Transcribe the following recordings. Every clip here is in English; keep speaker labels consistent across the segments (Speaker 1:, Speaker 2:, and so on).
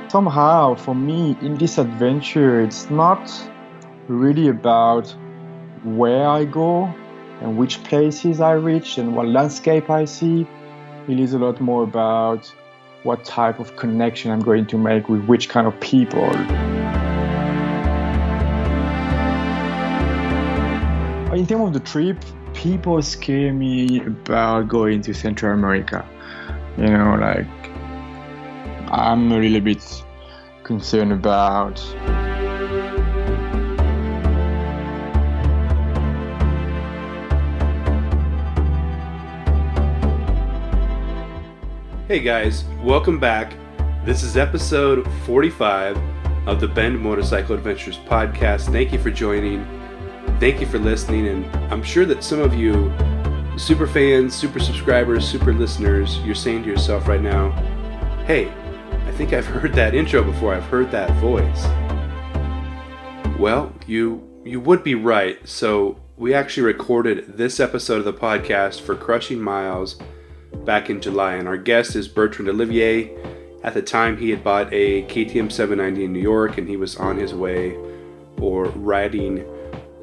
Speaker 1: Somehow, for me, in this adventure, it's not really about where I go and which places I reach and what landscape I see. It is a lot more about what type of connection I'm going to make with which kind of people. In terms of the trip, people scare me about going to Central America. I'm a little bit concerned about.
Speaker 2: Hey guys, welcome back. This is episode 45 of the Bend Motorcycle Adventures podcast. Thank you for joining. Thank you for listening. And I'm sure that some of you super fans, super subscribers, super listeners, you're saying to yourself right now, hey, I think I've heard that intro before. I've heard that voice. Well, you would be right. So we actually recorded this episode of the podcast for Crushing Miles back in July, and our guest is Bertand De Oliveria. At the time, he had bought a KTM 790 in New York, and he was on his way or riding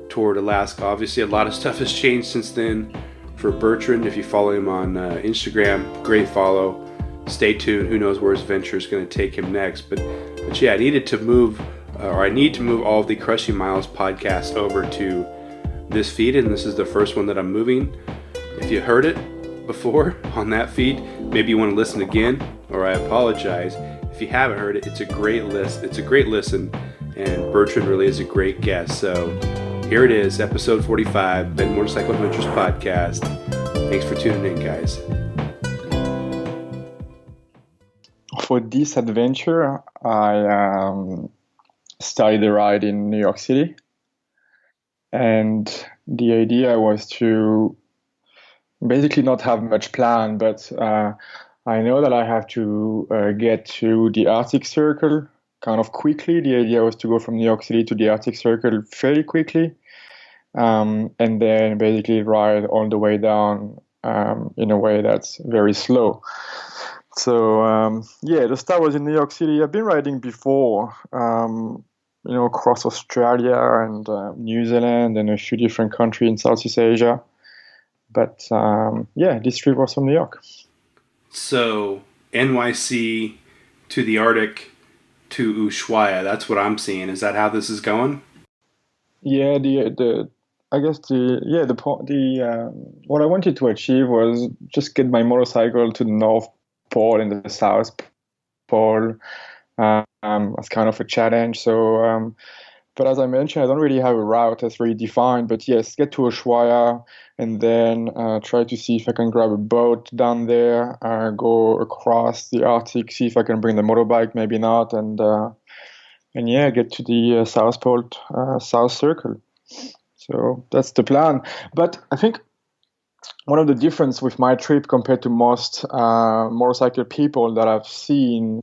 Speaker 2: toward Alaska. Obviously, a lot of stuff has changed since then for Bertand. If you follow him on Instagram, great follow. Stay tuned. Who knows where his venture is going to take him next? But yeah, I need to move all of the Crushing Miles podcasts over to this feed, and this is the first one that I'm moving. If you heard it before on that feed, maybe you want to listen again, or I apologize if you haven't heard it. It's a great listen, and Bertand really is a great guest. So here it is, episode 45, Bend Motorcycle Adventures podcast. Thanks for tuning in, guys.
Speaker 1: For this adventure, I started the ride in New York City, and the idea was to basically not have much plan, but I know that I have to get to the Arctic Circle kind of quickly. The idea was to go from New York City to the Arctic Circle fairly quickly, and then basically ride all the way down in a way that's very slow. So the start was in New York City. I've been riding before, across Australia and New Zealand and a few different countries in Southeast Asia. But this trip was from New York.
Speaker 2: So NYC to the Arctic to Ushuaia. That's what I'm seeing. Is that how this is going?
Speaker 1: Yeah, what I wanted to achieve was just get my motorcycle to the North Pole and the South Pole as kind of a challenge. So, but as I mentioned, I don't really have a route that's really defined. But yes, get to Ushuaia and then try to see if I can grab a boat down there, go across the Arctic, see if I can bring the motorbike, maybe not, and get to the South Pole, South Circle. So that's the plan. But I think one of the difference with my trip compared to most motorcycle people that I've seen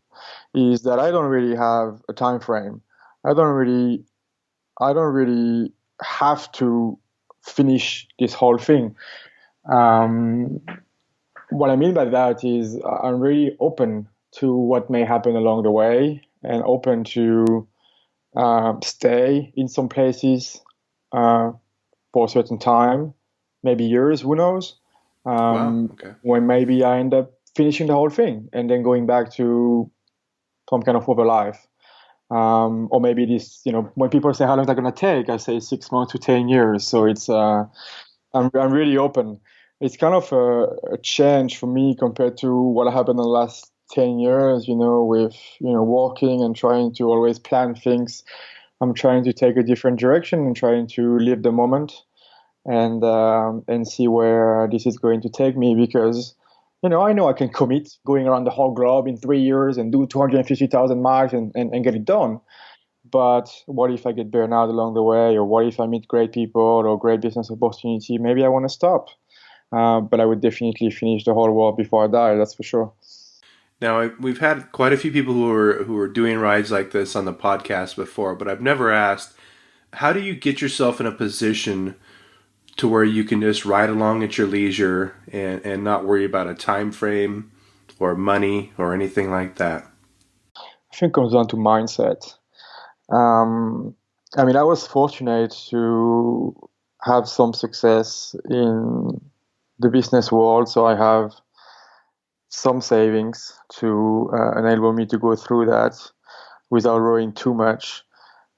Speaker 1: is that I don't really have a time frame. I don't really have to finish this whole thing. What I mean by that is I'm really open to what may happen along the way and open to stay in some places for a certain time, maybe years, who knows?
Speaker 2: Wow, okay.
Speaker 1: When maybe I end up finishing the whole thing and then going back to some kind of other life. Or maybe this, when people say how long is that going to take, I say 6 months to 10 years. So it's, I'm really open. It's kind of a change for me compared to what happened in the last 10 years, with, working and trying to always plan things. I'm trying to take a different direction and trying to live the moment and see where this is going to take me, because I know I can commit going around the whole globe in 3 years and do 250,000 miles and get it done. But what if I get burned out along the way? Or what if I meet great people or great business opportunity? Maybe I want to stop. But I would definitely finish the whole world before I die, that's for sure.
Speaker 2: Now, we've had quite a few people who are doing rides like this on the podcast before, but I've never asked, how do you get yourself in a position to where you can just ride along at your leisure and not worry about a time frame or money or anything like that?
Speaker 1: I think it comes down to mindset. Um, I mean, I was fortunate to have some success in the business world, so I have some savings to enable me to go through that without worrying too much.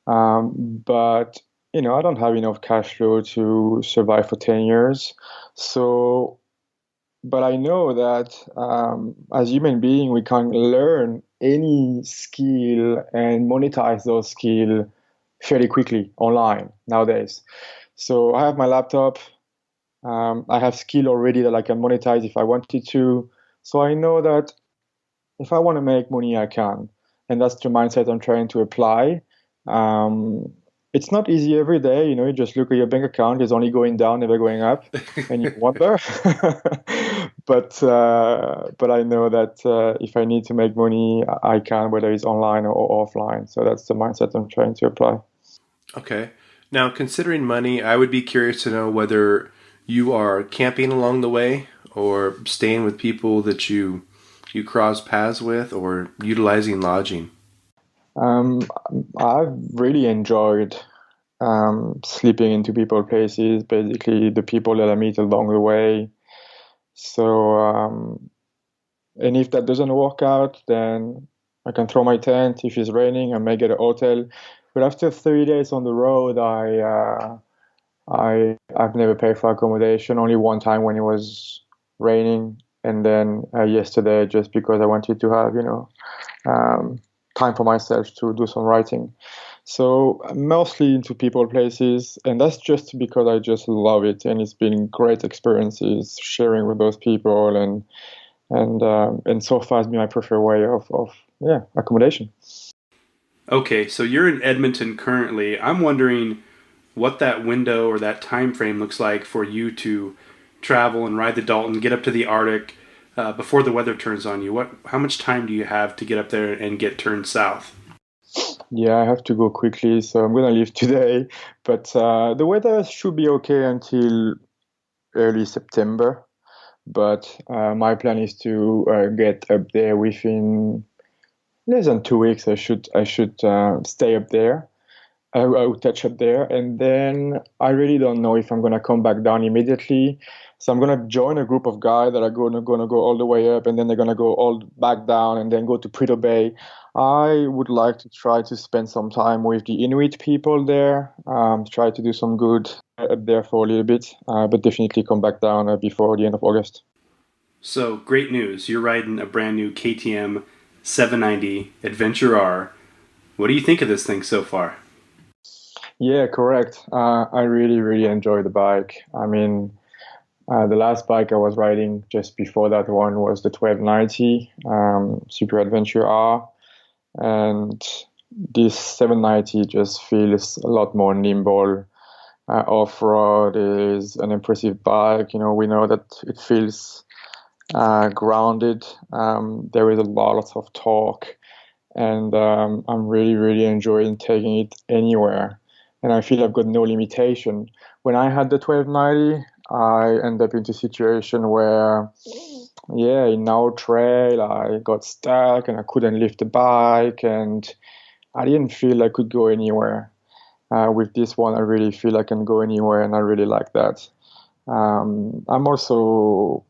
Speaker 1: But I don't have enough cash flow to survive for 10 years. So, but I know that as human beings, we can learn any skill and monetize those skills fairly quickly online nowadays. So I have my laptop. I have skill already that I can monetize if I wanted to. So I know that if I want to make money, I can. And that's the mindset I'm trying to apply. Um, it's not easy every day. You just look at your bank account, it's only going down, never going up, and you wonder. But I know that if I need to make money, I can, whether it's online or offline. So that's the mindset I'm trying to apply.
Speaker 2: Okay. Now, considering money, I would be curious to know whether you are camping along the way or staying with people that you cross paths with or utilizing lodging.
Speaker 1: Um, I've really enjoyed sleeping into people places, basically the people that I meet along the way. So, and if that doesn't work out, then I can throw my tent. If it's raining, I may get a hotel. But after 3 days on the road, I've never paid for accommodation. Only one time when it was raining, and then yesterday just because I wanted to have time for myself to do some writing. So I'm mostly into people places, and that's just because I just love it, and it's been great experiences sharing with those people, and so far it's been my preferred way of accommodation.
Speaker 2: Okay, so you're in Edmonton currently. I'm wondering what that window or that time frame looks like for you to travel and ride the Dalton, get up to the Arctic before the weather turns on you. How much time do you have to get up there and get turned south?
Speaker 1: Yeah, I have to go quickly, so I'm gonna leave today. But the weather should be okay until early September. But my plan is to get up there within less than 2 weeks. I should stay up there. I will touch up there, and then I really don't know if I'm gonna come back down immediately. So I'm gonna join a group of guys that are gonna go all the way up, and then they're gonna go all back down, and then go to Prudhoe Bay. I would like to try to spend some time with the Inuit people there. Try to do some good up there for a little bit, but definitely come back down before the end of August.
Speaker 2: So, great news. You're riding a brand new KTM 790 Adventure R. What do you think of this thing so far?
Speaker 1: Yeah, correct. I really, really enjoy the bike. I mean, the last bike I was riding just before that one was the 1290 Super Adventure R. And this 790 just feels a lot more nimble. Off-road is an impressive bike. We know that it feels grounded. There is a lot of torque. And I'm really, really enjoying taking it anywhere. And I feel I've got no limitation. When I had the 1290, I ended up into a situation where, in our trail, I got stuck and I couldn't lift the bike, and I didn't feel I could go anywhere. With this one, I really feel I can go anywhere, and I really like that. I'm also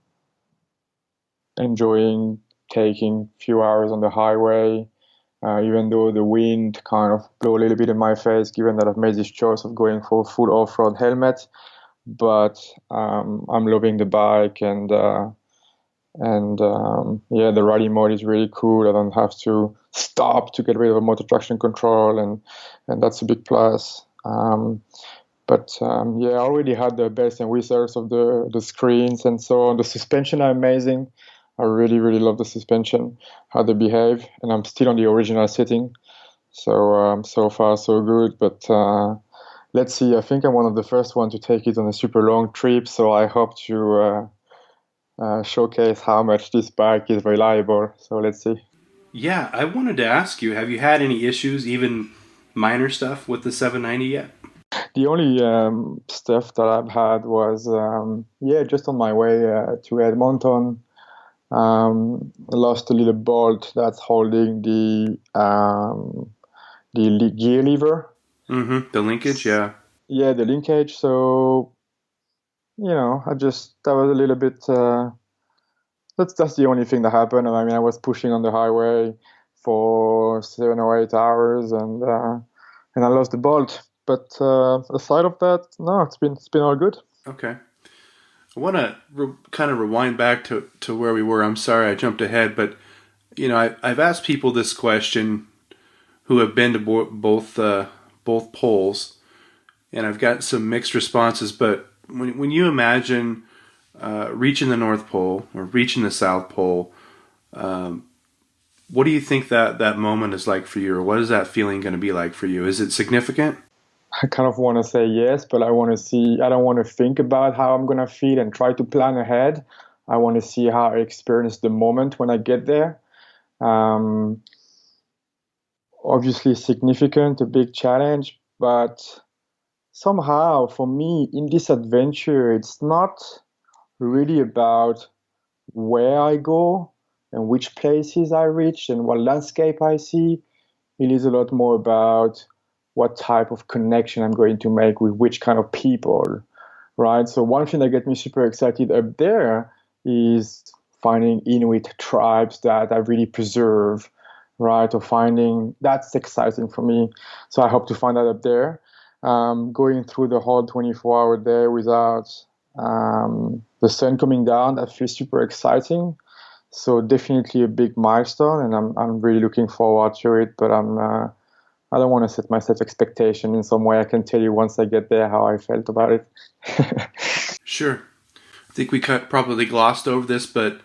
Speaker 1: enjoying taking a few hours on the highway. Even though the wind kind of blew a little bit in my face, given that I've made this choice of going for a full off-road helmet. But I'm loving the bike, and the rally mode is really cool. I don't have to stop to get rid of a motor traction control, and that's a big plus. I already had the bells and whistles of the screens and so on. The suspension are amazing. I really, really love the suspension, how they behave, and I'm still on the original setting. So so far so good, but let's see. I think I'm one of the first ones to take it on a super long trip, so I hope to showcase how much this bike is reliable. So let's see.
Speaker 2: Yeah, I wanted to ask you, have you had any issues, even minor stuff, with the 790 yet?
Speaker 1: The only stuff that I've had was just on my way to Edmonton. Lost a little bolt that's holding the gear lever.
Speaker 2: Mm-hmm. The linkage, yeah.
Speaker 1: Yeah, the linkage. So, that was a little bit, that's the only thing that happened. I mean, I was pushing on the highway for 7 or 8 hours and I lost the bolt. But aside of that, no, it's been all good.
Speaker 2: Okay. I want to kind of rewind back to where we were. I'm sorry I jumped ahead, but I've asked people this question who have been to both poles, and I've got some mixed responses. But when you imagine reaching the North Pole or reaching the South Pole, what do you think that moment is like for you, or what is that feeling going to be like for you? Is it significant?
Speaker 1: I kind of want to say yes, but I don't want to think about how I'm going to feel and try to plan ahead. I want to see how I experience the moment when I get there. Um, Obviously significant, a big challenge, but somehow for me in this adventure, it's not really about where I go and which places I reach and what landscape I see. It is a lot more about what type of connection I'm going to make with which kind of people, right? So one thing that gets me super excited up there is finding Inuit tribes that I really preserve, right? Or finding that's exciting for me. So I hope to find that up there. Going through the whole 24-hour day without the sun coming down, that feels super exciting. So definitely a big milestone, and I'm really looking forward to it. But I don't want to set myself expectation in some way. I can tell you once I get there how I felt about it.
Speaker 2: Sure. I think we probably glossed over this, but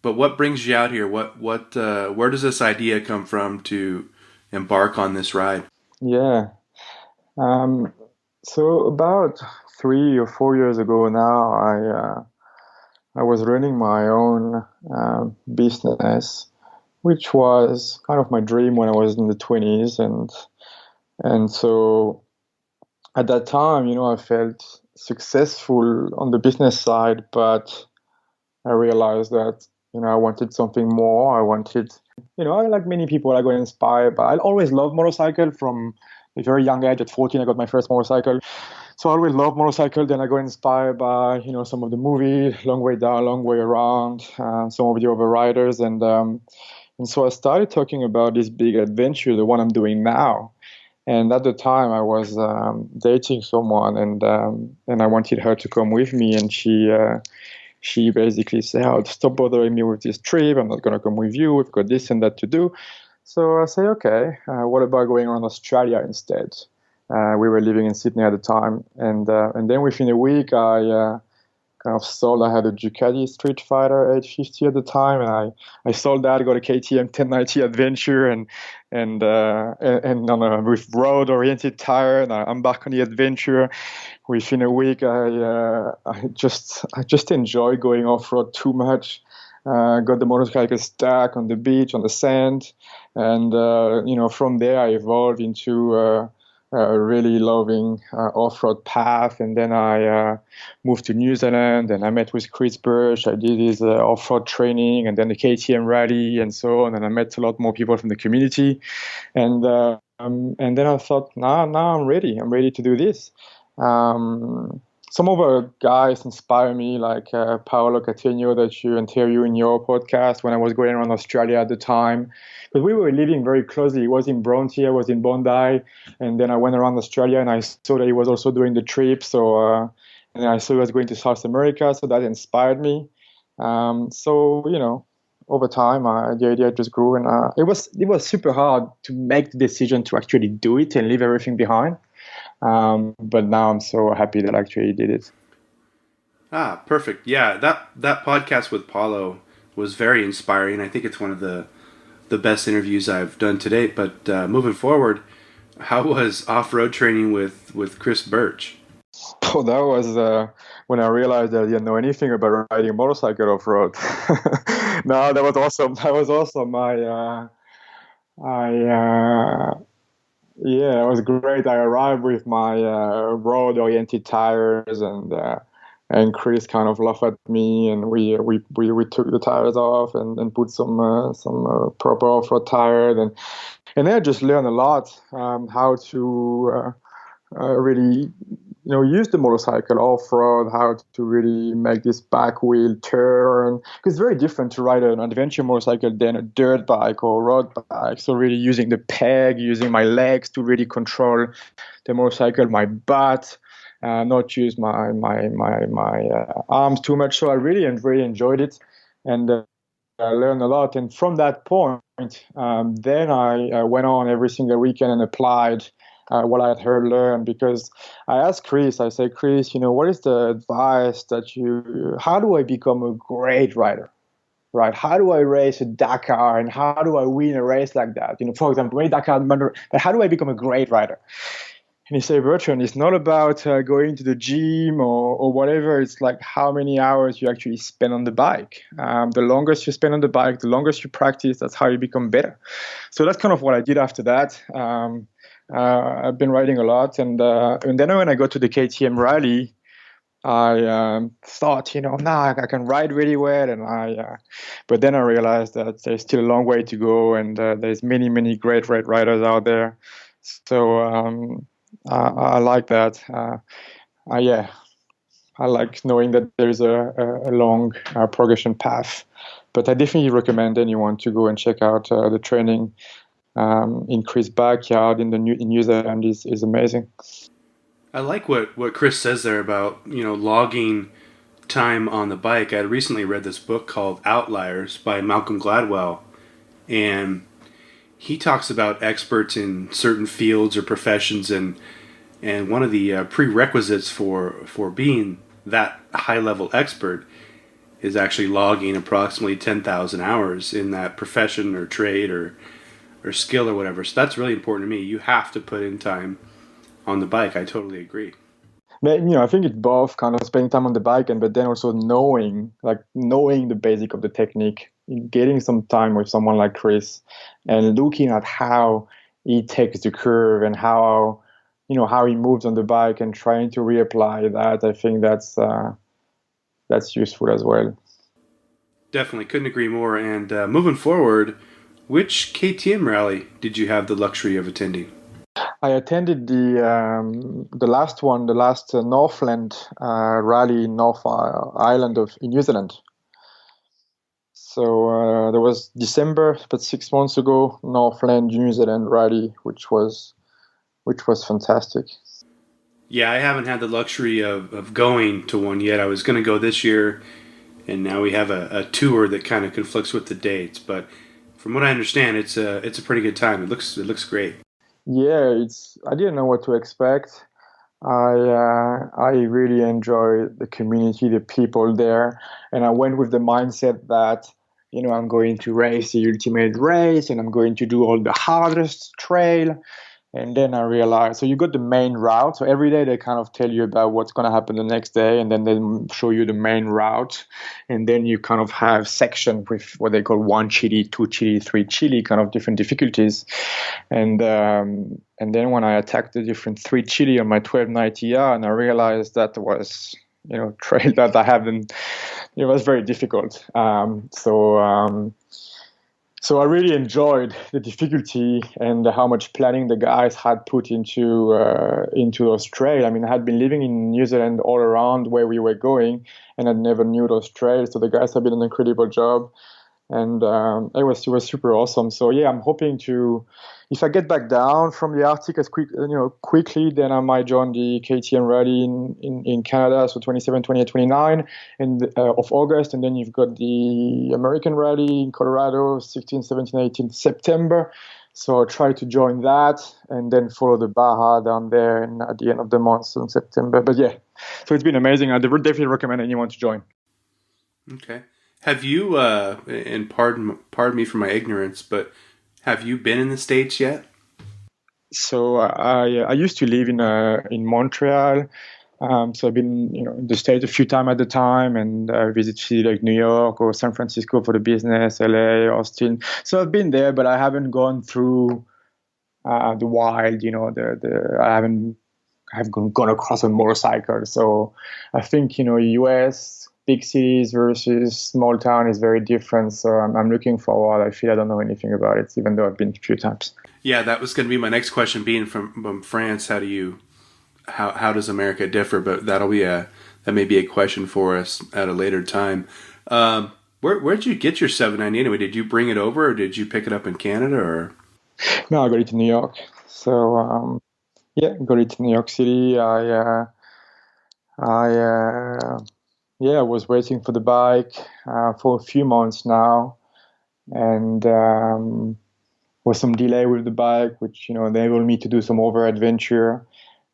Speaker 2: what brings you out here? Where does this idea come from to embark on this ride?
Speaker 1: Yeah. Um, so about 3 or 4 years ago now, I was running my own business, which was kind of my dream when I was in the 20s, and so at that time, I felt successful on the business side, but I realized that I wanted something more. I wanted, I like many people, I got inspired, but I always loved motorcycle from a very young age. At 14, I got my first motorcycle. So I always loved motorcycle. Then I got inspired by, some of the movies, Long Way Down, Long Way Around, some of the other riders. And so I started talking about this big adventure, the one I'm doing now. And at the time, I was dating someone, and I wanted her to come with me. And she basically said, "Oh, stop bothering me with this trip. I'm not going to come with you. We've got this and that to do." So I say, "Okay, what about going around Australia instead?" We were living in Sydney at the time, and then within a week, I kind of sold. I had a Ducati Street Fighter 850 at the time, and I sold that. Got a KTM 1090 Adventure, and with road-oriented tire, and I'm back on the adventure. Within a week, I just enjoy going off-road too much. Got the motorcycle stuck on the beach, on the sand, and from there I evolved into really loving off-road path. And then I moved to New Zealand, and I met with Chris Birch. I did his off-road training, and then the KTM rally, and so on. And I met a lot more people from the community, and then I thought, now I'm ready. I'm ready to do this. Some other guys inspire me, like Paolo Cateno, that you interview in your podcast when I was going around Australia at the time. Because we were living very closely. He was in Bronte, I was in Bondi, and then I went around Australia and I saw that he was also doing the trip. So, and I saw he was going to South America, so that inspired me. So, over time, the idea just grew, and it was super hard to make the decision to actually do it and leave everything behind. But now I'm so happy that I actually did it.
Speaker 2: Ah, perfect. Yeah, that podcast with Paulo was very inspiring. I think it's one of the best interviews I've done to date. But moving forward, how was off-road training with Chris Birch?
Speaker 1: Oh, that was when I realized that I didn't know anything about riding a motorcycle off-road. No, that was awesome. That was awesome. Yeah, it was great. I arrived with my road-oriented tires, and And Chris kind of laughed at me, and we took the tires off and put some proper off-road tire, and then I just learned a lot how to really use the motorcycle off-road, how to really make this back wheel turn, because it's very different to ride an adventure motorcycle than a dirt bike or road bike. So really using the peg, using my legs to really control the motorcycle, my butt, not use my arms too much. So I really enjoyed it, and I learned a lot. And from that point, then I went on every single weekend and applied what I had learned, because I asked Chris, I said, Chris, what is the advice how do I become a great rider, right? How do I race a Dakar, and how do I win a race like that? For example, when Dakar, how do I become a great rider? And he said, Bertrand, it's not about going to the gym or whatever. It's like how many hours you actually spend on the bike. The longest you spend on the bike, the longest you practice, that's how you become better. So that's kind of what I did after that. I've been riding a lot, and then when I got to the KTM rally, I thought, now I can ride really well, but then I realized that there's still a long way to go, and there's many great riders out there. So I like that. I like knowing that there's a long progression path, but I definitely recommend anyone to go and check out the training. In Chris' backyard in New Zealand is amazing.
Speaker 2: I like what Chris says there about logging time on the bike. I recently read this book called Outliers by Malcolm Gladwell, and he talks about experts in certain fields or professions, and one of the prerequisites for being that high level expert is actually logging approximately 10,000 hours in that profession or trade or skill or whatever. So that's really important to me. You have to put in time on the bike. I totally agree.
Speaker 1: But, I think it's both kind of spending time on the bike, but then also knowing the basic of the technique, getting some time with someone like Chris and looking at how he takes the curve and how he moves on the bike and trying to reapply that. I think that's useful as well.
Speaker 2: Definitely. Couldn't agree more. And moving forward, which KTM rally did you have the luxury of attending?
Speaker 1: I attended the last one, the last Northland rally in North Island in New Zealand. So there was December, but 6 months ago, Northland New Zealand rally, which was fantastic.
Speaker 2: Yeah, I haven't had the luxury of going to one yet. I was going to go this year, and now we have a tour that kind of conflicts with the dates. But from what I understand, it's a pretty good time. It looks great.
Speaker 1: Yeah, I didn't know what to expect. I really enjoy the community, the people there, and I went with the mindset that I'm going to race the ultimate race, and I'm going to do all the hardest trail. And then I realized, so you got the main route. So every day they kind of tell you about what's going to happen the next day, and then they show you the main route. And then you kind of have sections with what they call 1 chili, 2 chili, 3 chili, kind of different difficulties. And then when I attacked the different 3 chili on my 1290R, and I realized that was trail that I haven't. It was very difficult. So I really enjoyed the difficulty and how much planning the guys had put into those trails. I mean, I had been living in New Zealand all around where we were going, and I never knew those trails. So the guys have done an incredible job, and it was super awesome. So yeah, I'm hoping to, if I get back down from the Arctic quickly, then I might join the KTM rally in Canada, so 27, 28, 29 of August, and then you've got the American rally in Colorado, 16, 17, 18 September. So I'll try to join that, and then follow the Baja down there at the end of the month in September. But yeah, so it's been amazing. I would definitely recommend anyone to join.
Speaker 2: Okay. Have you, and pardon me for my ignorance, but have you been in the States yet?
Speaker 1: So I used to live in Montreal. So I've been in the States a few times at the time, and visit cities like New York or San Francisco for the business, LA, Austin. So I've been there, but I haven't gone through the wild. I haven't have gone across on motorcycle. So I think, US, big cities versus small town is very different. So I'm looking forward. I feel I don't know anything about it, even though I've been a few times.
Speaker 2: Yeah, that was going to be my next question. Being from France, how does America differ? But that may be a question for us at a later time. Where did you get your 790 anyway? Did you bring it over, or did you pick it up in Canada? Or
Speaker 1: no, I got it in New York. So got it in New York City. I was waiting for the bike for a few months now, and was some delay with the bike, which enabled me to do some over adventure.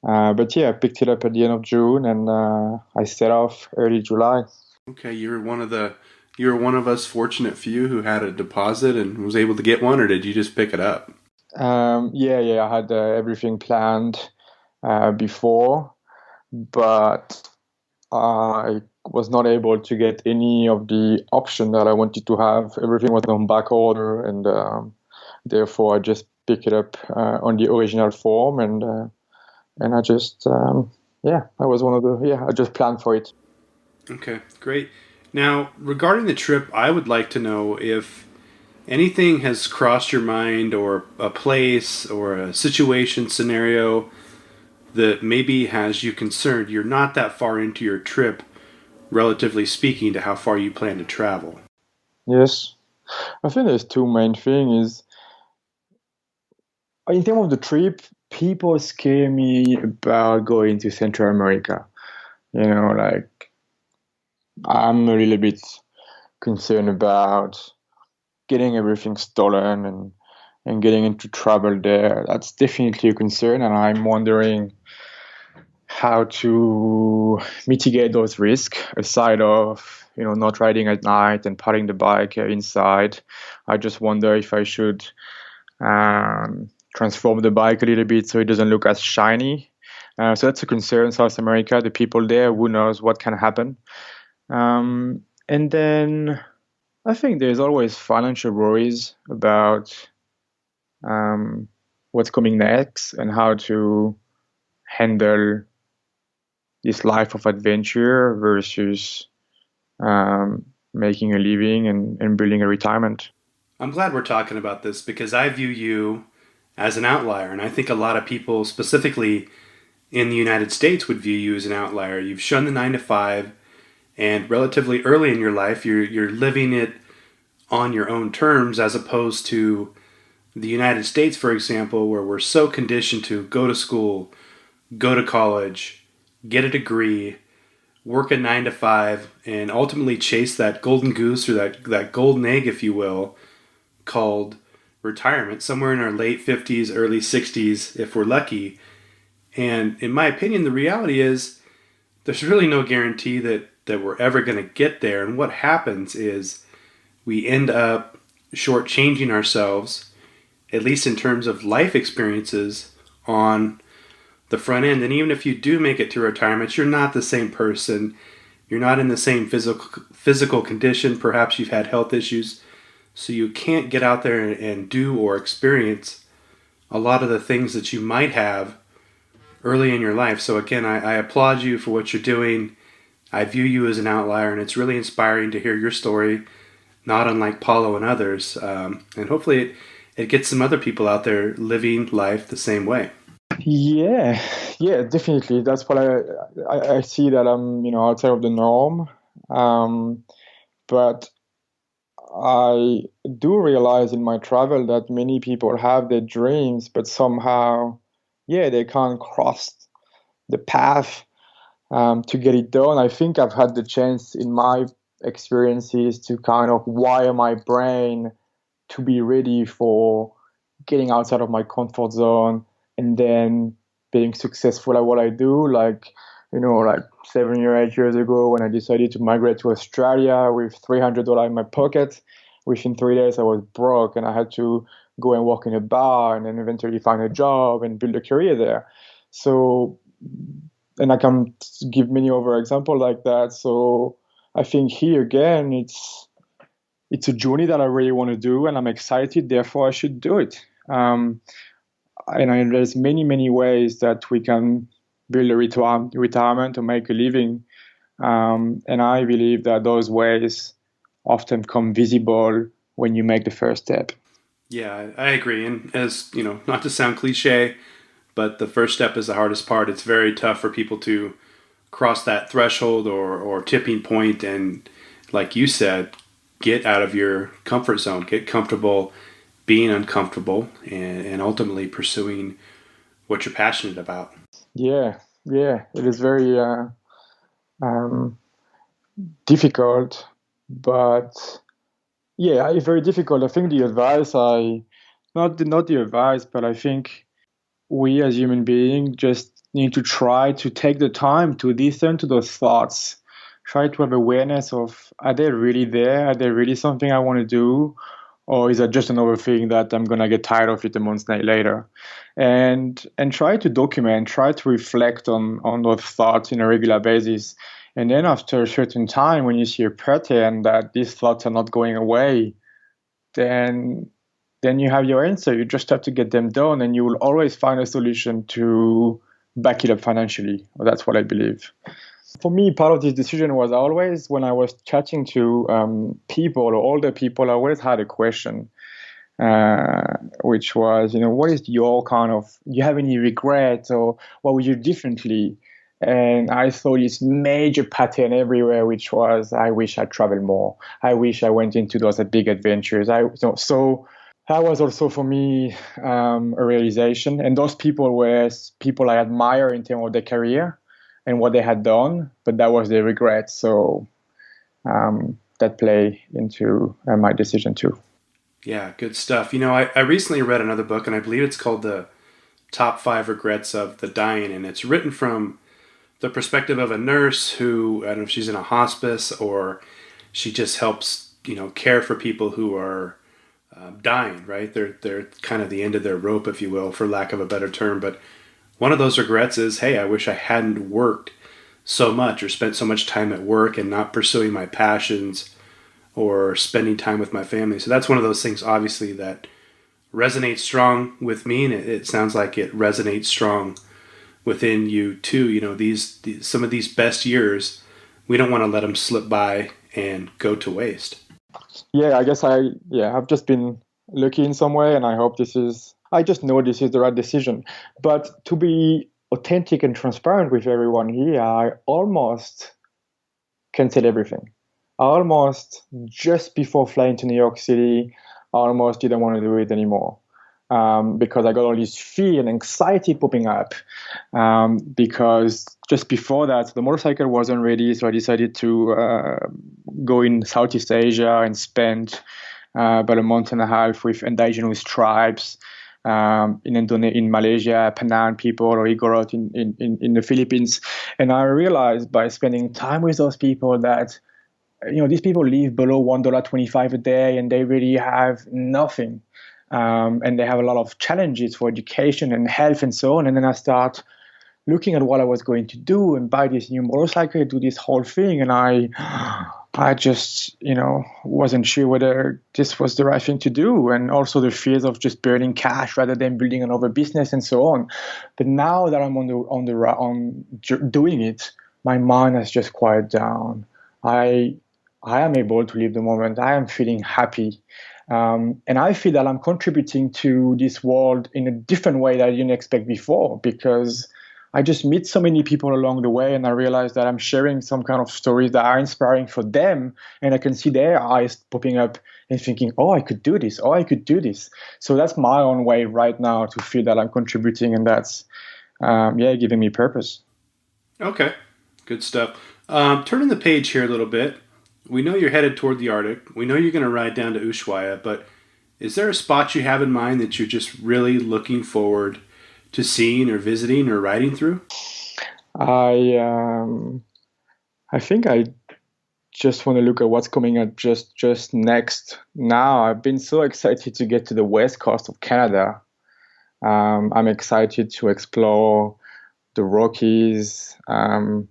Speaker 1: But I picked it up at the end of June, and I set off early July.
Speaker 2: Okay, you were one of us fortunate few who had a deposit and was able to get one, or did you just pick it up?
Speaker 1: I had everything planned before, but I was not able to get any of the option that I wanted to have. Everything was on back order, and therefore I just picked it up on the original form, and I just I just planned for it.
Speaker 2: Okay, great. Now, regarding the trip, I would like to know if anything has crossed your mind, or a place or a situation, scenario that maybe has you concerned. You're not that far into your trip, relatively speaking, to how far you plan to travel.
Speaker 1: Yes. I think there's two main things. In terms of the trip, people scare me about going to Central America. I'm a little bit concerned about getting everything stolen and getting into trouble there. That's definitely a concern, and I'm wondering how to mitigate those risks aside of not riding at night and parking the bike inside. I just wonder if I should transform the bike a little bit so it doesn't look as shiny. So that's a concern. South America, the people there, who knows what can happen. And then I think there's always financial worries about what's coming next and how to handle this life of adventure versus making a living and building a retirement.
Speaker 2: I'm glad we're talking about this, because I view you as an outlier, and I think a lot of people, specifically in the United States, would view you as an outlier. You've shunned the 9-to-5, and relatively early in your life, you're living it on your own terms, as opposed to the United States, for example, where we're so conditioned to go to school, go to college, get a degree, work a 9-to-5, and ultimately chase that golden goose, or that golden egg, if you will, called retirement, somewhere in our late 50s, early 60s, if we're lucky. And in my opinion, the reality is there's really no guarantee that we're ever going to get there. And what happens is we end up shortchanging ourselves, at least in terms of life experiences, on the front end. And even if you do make it to retirement, you're not the same person. You're not in the same physical condition. Perhaps you've had health issues, so you can't get out there and do or experience a lot of the things that you might have early in your life. So again, I applaud you for what you're doing. I view you as an outlier, and it's really inspiring to hear your story, not unlike Paulo and others. And hopefully it gets some other people out there living life the same way.
Speaker 1: Yeah, definitely. That's what I see, that I'm outside of the norm. But I do realize in my travel that many people have their dreams, but somehow, they can't cross the path to get it done. I think I've had the chance in my experiences to kind of wire my brain to be ready for getting outside of my comfort zone and then being successful at what I do. Like 7 or 8 years ago, when I decided to migrate to Australia with $300 in my pocket, within 3 days I was broke, and I had to go and work in a bar and then eventually find a job and build a career there. So, and I can give many other examples like that. So I think here again, it's a journey that I really want to do, and I'm excited, therefore I should do it. And there's many ways that we can build a retirement to make a living. And I believe that those ways often come visible when you make the first step.
Speaker 2: Yeah, I agree. And as you know, not to sound cliche, but the first step is the hardest part. It's very tough for people to cross that threshold or tipping point and, like you said, get out of your comfort zone, get comfortable being uncomfortable, and ultimately pursuing what you're passionate about.
Speaker 1: Yeah, yeah, it is very um, difficult, but yeah, it's very difficult. I think the advice not the advice, but I think we as human beings just need to try to take the time to listen to those thoughts. Try to have awareness of, are they really there? Are they really something I want to do? Or is that just another thing that I'm gonna get tired of it a month later? And try to document, try to reflect on those thoughts in a regular basis. And then after a certain time, when you see a pattern that these thoughts are not going away, then then you have your answer. You just have to get them done, and you will always find a solution to back it up financially. Well, that's what I believe. For me, part of this decision was always when I was chatting to people or older people, I always had a question, which was, what is your do you have any regrets or what would you do differently? And I saw this major pattern everywhere, which was, I wish I traveled more. I wish I went into those big adventures. So that was also for me a realization. And those people were people I admire in terms of their career and what they had done, but that was their regret. So that play into my decision too.
Speaker 2: Yeah, good stuff. I recently read another book, and I believe it's called The Top 5 Regrets of the Dying, and it's written from the perspective of a nurse who, I don't know if she's in a hospice or she just helps, care for people who are dying, right? They're kind of the end of their rope, if you will, for lack of a better term. But one of those regrets is, hey, I wish I hadn't worked so much or spent so much time at work and not pursuing my passions or spending time with my family. So that's one of those things, obviously, that resonates strong with me, and it sounds like it resonates strong within you too. These some of these best years, we don't want to let them slip by and go to waste.
Speaker 1: Yeah, I guess I've just been lucky in some way, and I just know this is the right decision. But to be authentic and transparent with everyone here, I almost canceled everything. I almost, just before flying to New York City, I almost didn't want to do it anymore. Because I got all this fear and anxiety popping up. Because just before that, the motorcycle wasn't ready, so I decided to go in Southeast Asia and spend about a month and a half with indigenous tribes in Malaysia, Penang people, or Igorot in the Philippines. And I realized by spending time with those people that these people live below $1.25 a day, and they really have nothing. And they have a lot of challenges for education and health and so on. And then I start looking at what I was going to do and buy this new motorcycle, do this whole thing. And I just, wasn't sure whether this was the right thing to do. And also the fears of just burning cash rather than building another business and so on. But now that I'm doing it, my mind has just quieted down. I am able to live the moment. I am feeling happy. And I feel that I'm contributing to this world in a different way that I didn't expect before, because I just meet so many people along the way, and I realize that I'm sharing some kind of stories that are inspiring for them, and I can see their eyes popping up and thinking, oh, I could do this, oh, I could do this. So that's my own way right now to feel that I'm contributing, and that's, giving me purpose.
Speaker 2: Okay, good stuff. Turning the page here a little bit. We know you're headed toward the Arctic. We know you're going to ride down to Ushuaia, but is there a spot you have in mind that you're just really looking forward to seeing or visiting or riding through?
Speaker 1: I think I just want to look at what's coming up just next. Now, I've been so excited to get to the west coast of Canada. I'm excited to explore the Rockies from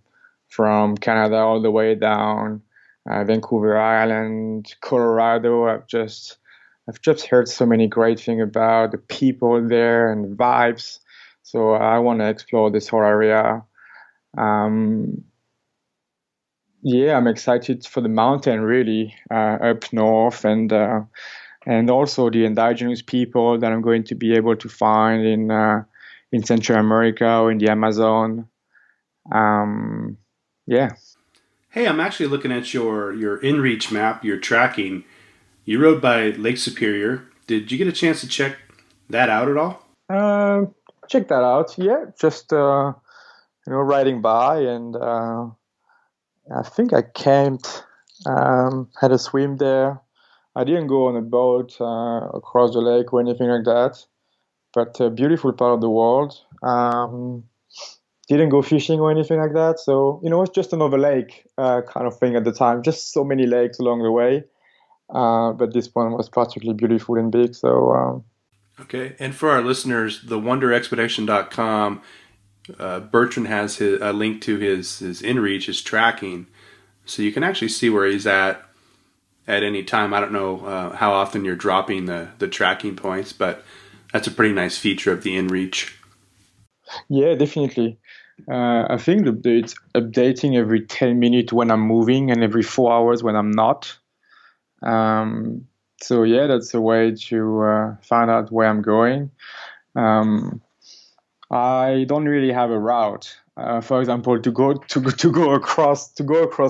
Speaker 1: Canada all the way down Vancouver Island, Colorado. I've just heard so many great things about the people there and the vibes. So I want to explore this whole area. Um, yeah, I'm excited for the mountain really up north, and also the indigenous people that I'm going to be able to find in Central America or in the Amazon. Um, yeah.
Speaker 2: Hey, I'm actually looking at your InReach map, your tracking. You rode by Lake Superior. Did you get a chance to check that out at all?
Speaker 1: Uh, Check that out. Yeah, just riding by, and I think I camped, had a swim there. I didn't go on a boat across the lake or anything like that, but a beautiful part of the world. Didn't go fishing or anything like that, so it's just another lake kind of thing at the time. Just so many lakes along the way, but this one was particularly beautiful and big. So
Speaker 2: Okay, and for our listeners, the wonderexpedition.com, Bertrand has a link to his InReach, his tracking, so you can actually see where he's at any time. I don't know how often you're dropping the tracking points, but that's a pretty nice feature of the InReach.
Speaker 1: yeah, definitely. I think it's updating every 10 minutes when I'm moving and every 4 hours when I'm not. So yeah, that's a way to find out where I'm going. Um, I don't really have a route. For example, to go across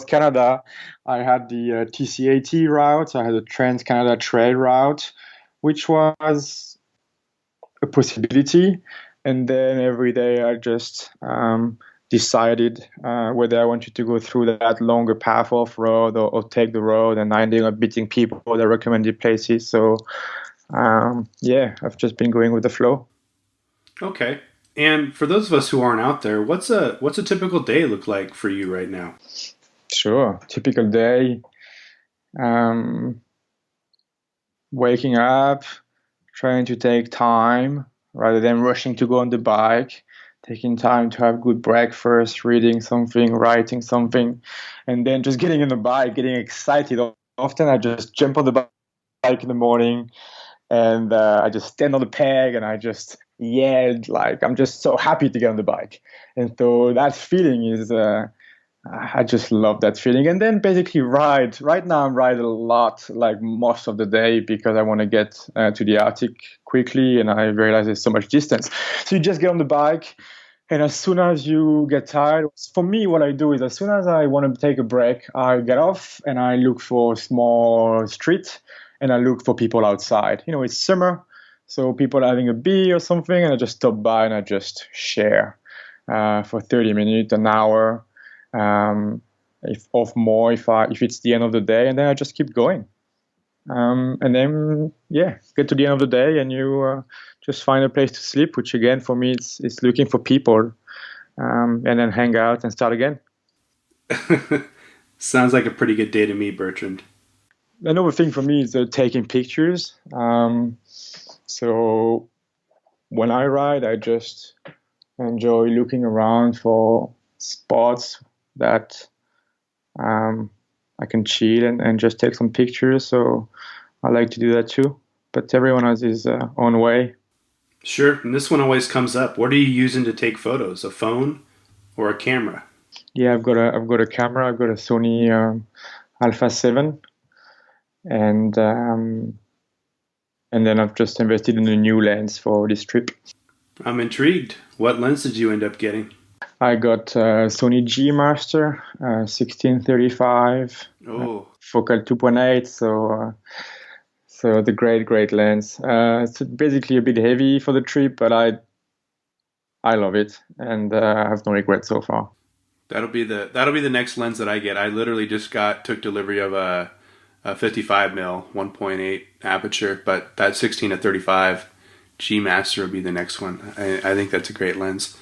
Speaker 1: Canada, I had the TCAT route. I had the Trans Canada Trail route, which was a possibility. And then every day I just decided whether I wanted to go through that longer path off road or take the road, and I ended up meeting people that recommended places. So yeah, I've just been going with the flow.
Speaker 2: Okay. And for those of us who aren't out there, what's a typical day look like for you right now?
Speaker 1: Sure, typical day. Um, Waking up, trying to take time rather than rushing to go on the bike, taking time to have good breakfast, reading something, writing something, and then just getting on the bike, getting excited. Often I just jump on the bike in the morning, and I just stand on the peg and I just yelled, like I'm just so happy to get on the bike. And so that feeling is I just love that feeling. And then basically ride. Right now I'm riding a lot, like most of the day, because I want to get to the Arctic quickly, and I realize there's so much distance. So you just get on the bike, and as soon as you get tired, for me, what I do is as soon as I want to take a break, I get off and I look for a small street, and I look for people outside. It's summer, so people are having a beer or something, and I just stop by and I just share for 30 minutes, an hour, if of more, if it's the end of the day, and then I just keep going. And then yeah, get to the end of the day, and you just find a place to sleep, which again for me it's looking for people, and then hang out and start again.
Speaker 2: Sounds like a pretty good day to me, Bertrand.
Speaker 1: Another thing for me is taking pictures. So when I ride, I just enjoy looking around for spots that I can chill and just take some pictures. So I like to do that too. But everyone has his own way.
Speaker 2: Sure. And this one always comes up. What are you using to take photos? A phone or a camera?
Speaker 1: Yeah, I've got a camera. I've got a Sony Alpha 7, and then I've just invested in a new lens for this trip.
Speaker 2: I'm intrigued. What lens did you end up getting?
Speaker 1: I got Sony G Master 1635, focal 2.8. So the great lens. It's basically a bit heavy for the trip, but I love it, and I have no regrets so far.
Speaker 2: That'll be the next lens that I get. I literally just took delivery of a 55mm 1.8 aperture, but that 16-35 G Master will be the next one. I think that's a great lens,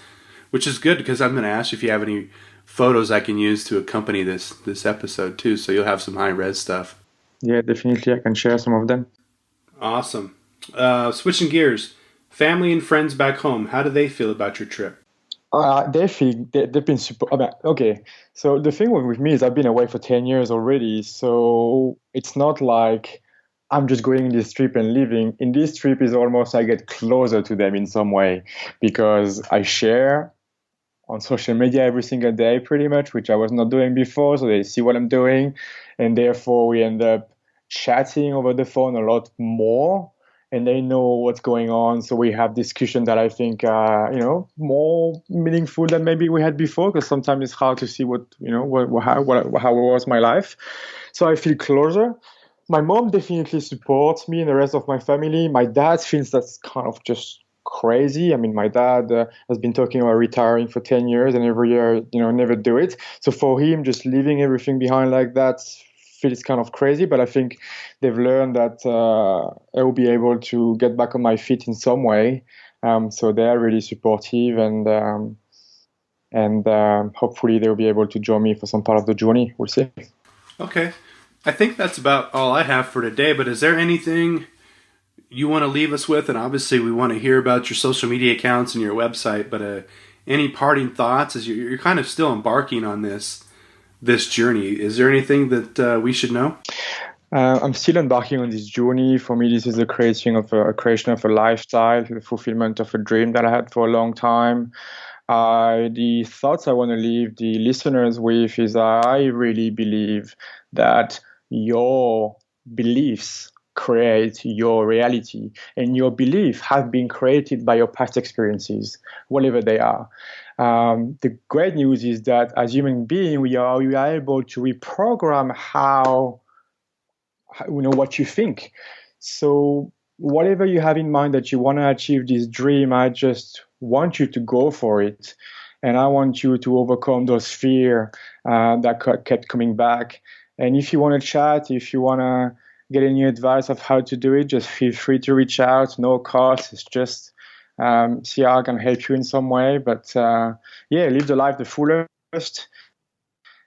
Speaker 2: which is good because I'm going to ask you if you have any photos I can use to accompany this episode too, so you'll have some high res stuff.
Speaker 1: Yeah, definitely, I can share some of them.
Speaker 2: Awesome. Switching gears, family and friends back home, how do they feel about your trip?
Speaker 1: They've been super. Okay, so the thing with me is I've been away for 10 years already, so it's not like I'm just going this trip and living. In this trip is almost I get closer to them in some way because I share on social media every single day pretty much, which I was not doing before. So they see what I'm doing. And therefore we end up chatting over the phone a lot more and they know what's going on. So we have discussions that I think are, more meaningful than maybe we had before because sometimes it's hard to see how was my life. So I feel closer. My mom definitely supports me and the rest of my family. My dad feels that's kind of just crazy. I mean, my dad has been talking about retiring for 10 years and every year, never do it. So for him, just leaving everything behind like that feels kind of crazy. But I think they've learned that I will be able to get back on my feet in some way. So they're really supportive and hopefully they'll be able to join me for some part of the journey. We'll see.
Speaker 2: Okay. I think that's about all I have for today, but is there anything you want to leave us with? And obviously we want to hear about your social media accounts and your website, but any parting thoughts as you're kind of still embarking on this journey? Is there anything that we should know?
Speaker 1: I'm still embarking on this journey. For me, this is the creation of a lifestyle, the fulfillment of a dream that I had for a long time. The thoughts I want to leave the listeners with is I really believe that your beliefs create your reality, and your beliefs have been created by your past experiences, whatever they are. The great news is that as human beings, we are able to reprogram what you think. So whatever you have in mind that you want to achieve this dream, I just want you to go for it. And I want you to overcome those fears that kept coming back. And if you want to chat, if you want to get any advice of how to do it, just feel free to reach out. No cost. It's just see how I can help you in some way. But live the life the fullest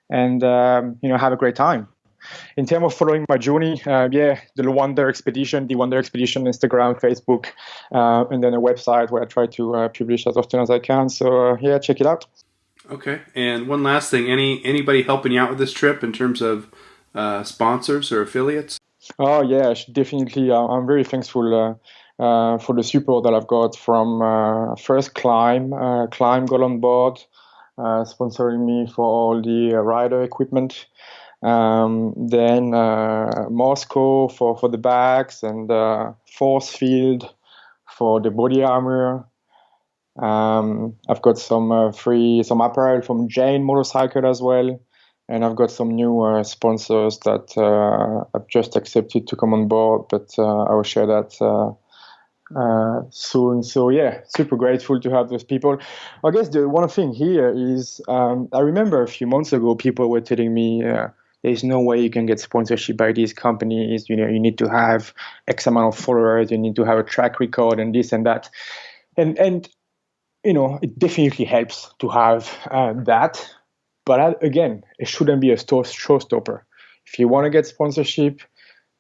Speaker 1: and, have a great time. In terms of following my journey, the Wonder Expedition, Instagram, Facebook, and then a website where I try to publish as often as I can. So check it out.
Speaker 2: Okay. And one last thing, anybody helping you out with this trip in terms of sponsors or affiliates?
Speaker 1: Oh yeah, definitely. I'm very thankful for the support that I've got from first Climb got on board, sponsoring me for all the rider equipment. Then Moscow for the bags and Force Field for the body armor. I've got some apparel from Jane Motorcycle as well, and I've got some new sponsors that I've just accepted to come on board, but I will share that soon. So super grateful to have those people. I guess the one thing here is I remember a few months ago people were telling me there's no way you can get sponsorship by these companies. You need to have X amount of followers. You need to have a track record and this and that. And it definitely helps to have that. But again, it shouldn't be a showstopper. If you want to get sponsorship,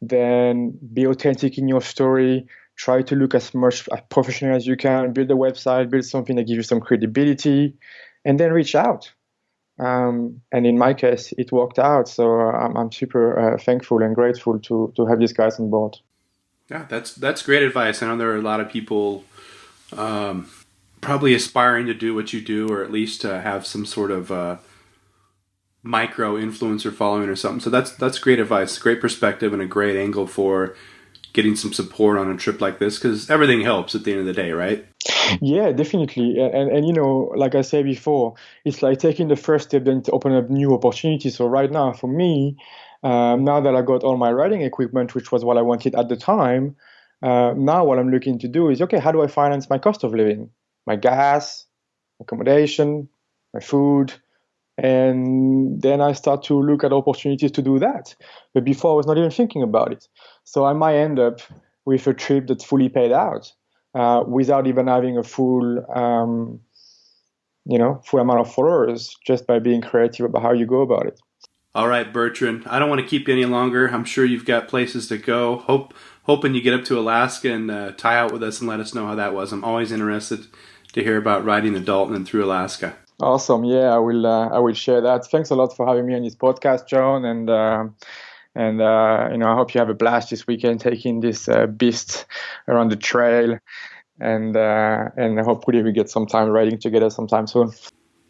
Speaker 1: then be authentic in your story. Try to look as much professional as you can. Build a website, build something that gives you some credibility, and then reach out. And in my case, it worked out. So I'm super thankful and grateful to have these guys on board.
Speaker 2: Yeah, that's great advice. I know there are a lot of people probably aspiring to do what you do, or at least have some sort of micro influencer following or something. So that's great advice, great perspective, and a great angle for getting some support on a trip like this, because everything helps at the end of the day, right?
Speaker 1: Yeah, definitely. And like I said before, it's like taking the first step then to open up new opportunities. So right now, for me, now that I got all my riding equipment, which was what I wanted at the time, now what I'm looking to do is, okay, how do I finance my cost of living? My gas, accommodation, my food. And then I start to look at opportunities to do that. But before I was not even thinking about it. So I might end up with a trip that's fully paid out without even having a full amount of followers, just by being creative about how you go about it.
Speaker 2: All right, Bertrand, I don't want to keep you any longer. I'm sure you've got places to go. Hoping you get up to Alaska and tie out with us and let us know how that was. I'm always interested to hear about riding the Dalton and through Alaska. Awesome.
Speaker 1: Yeah, I will share that. Thanks a lot for having me on this podcast, John. And And I hope you have a blast this weekend taking this beast around the trail. And hopefully we get some time riding together sometime soon.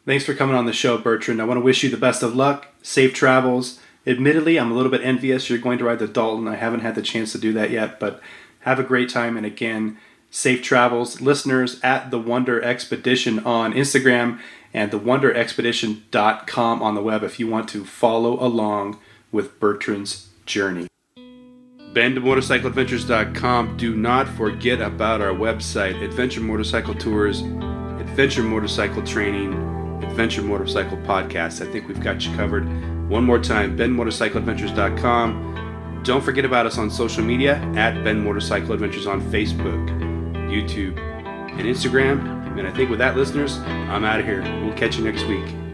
Speaker 2: Thanks for coming on the show, Bertrand. I want to wish you the best of luck, safe travels. Admittedly, I'm a little bit envious you're going to ride the Dalton. I haven't had the chance to do that yet, but have a great time. And again, safe travels. Listeners, at The Wonder Expedition on Instagram and thewonderexpedition.com on the web if you want to follow along with Bertrand's journey. BendMotorcycleAdventures.com. Do not forget about our website, Adventure Motorcycle Tours, Adventure Motorcycle Training, Adventure Motorcycle Podcast. I think we've got you covered. One more time, BendMotorcycleAdventures.com. Don't forget about us on social media, at Bend Motorcycle Adventures on Facebook, YouTube, and Instagram. And I think with that, listeners, I'm out of here. We'll catch you next week.